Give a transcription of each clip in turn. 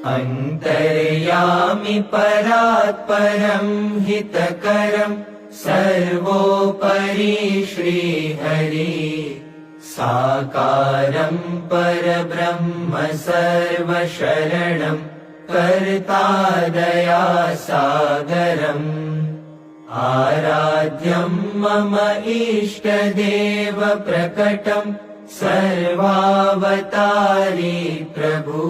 अन्तर्यामि परात्परं हितकरं सर्वोपरि श्रीहरि साकारं परब्रह्म सर्वशरणं कर्ता दयासागरम् आराध्यं मम इष्टदेव प्रकटं सर्वावतारी प्रभु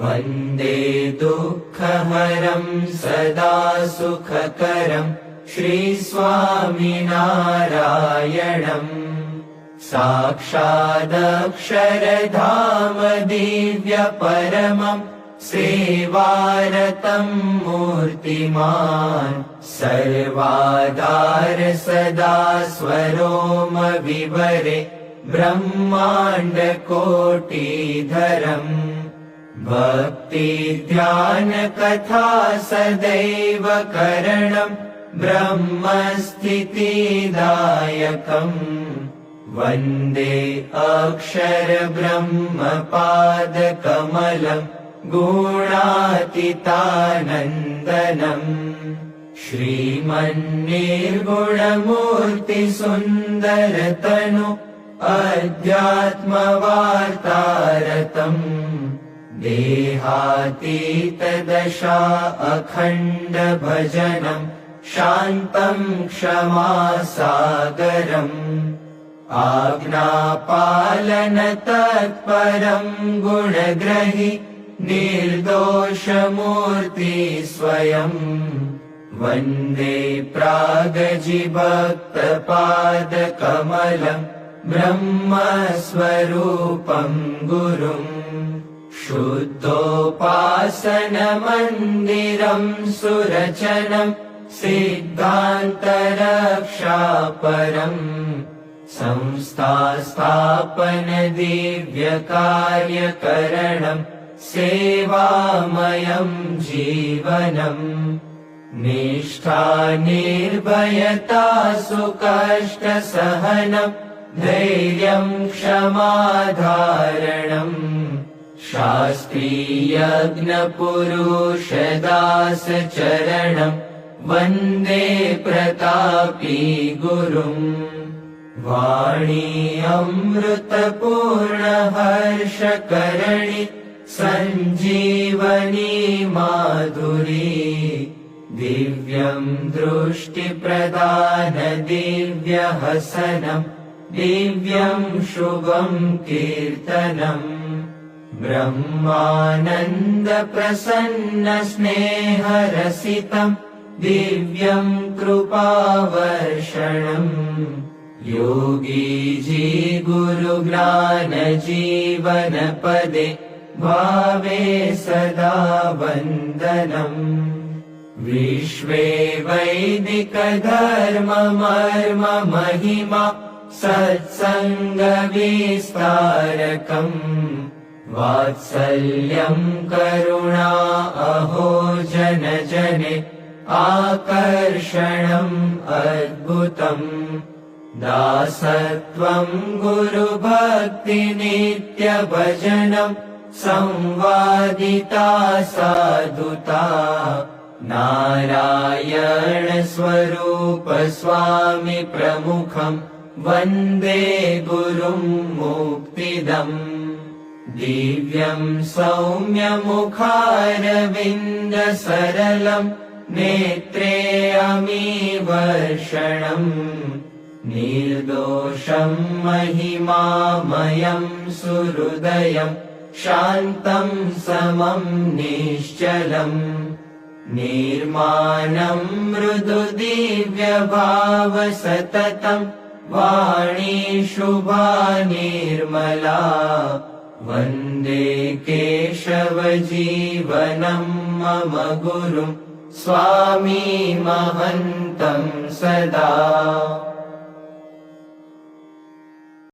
वन्दे दुःखहरं सदा सुखकरं श्रीस्वामिनारायणम् साक्षादक्षरधाम दिव्यपरमं सेवारतं मूर्तिमान् सर्वाधार सदा स्वरोम विवरे ब्रह्माण्डकोटिधरम् भक्ति ध्यान कथा सदैव करणं ब्रह्मस्थितिदायकम् वन्दे अक्षर ब्रह्मपादकमलम् गुणातीतानन्दनम् श्रीमन्निर्गुणमूर्तिसुन्दरतनु अध्यात्मवार्तारतम् देहातीतदशा अखण्ड भजनं शान्तं क्षमासागरम् आज्ञापालन तत्परं गुणग्रहि निर्दोषमूर्ति स्वयं वन्दे प्रागजिभक्तपादकमलं ब्रह्मस्वरूपं गुरुम् शुद्धोपासनमन्दिरं सुरचनं सिद्धान्तरक्षापरम् संस्थास्थापन दिव्यकार्यकरणं सेवामयं जीवनम् निष्ठा निर्भयता सुकष्टसहनं धैर्यं क्षमाधारणम् शास्त्रीयज्ञपुरुषदासचरणं वन्दे प्रतापी गुरुम् वाणी अमृतपूर्ण हर्षकरणि सञ्जीवनी माधुरी दिव्यं दृष्टिप्रदान दिव्यहसनं दिव्यं शुभं कीर्तनम् ब्रह्मानन्द प्रसन्न स्नेहरसितं दिव्यं कृपावर्षणम् योगी जी गुरुज्ञान जीवन पदे भावे सदा वन्दनम् विश्वे वैदिक धर्म मर्म महिमा सत्संग विस्तारकम् वात्सल्यं करुणा अहो जन जने आकर्षणम् अद्भुतम् दासत्वं गुरुभक्ति नित्य भजनं संवादिता साधुता नारायण स्वरूप स्वामी प्रमुखं वन्दे गुरुं मुक्तिदम् दिव्यं सौम्यमुखारविन्द सरलं नेत्रे अमीवर्षणम् निर्दोषं महिमामयं सुहृदयं शान्तं समं निश्चलम् निर्मानं मृदु दिव्यभाव सततं वाणी शुभा निर्मला वन्दे केशव जीवनं मम गुरुं स्वामी महन्तं सदा।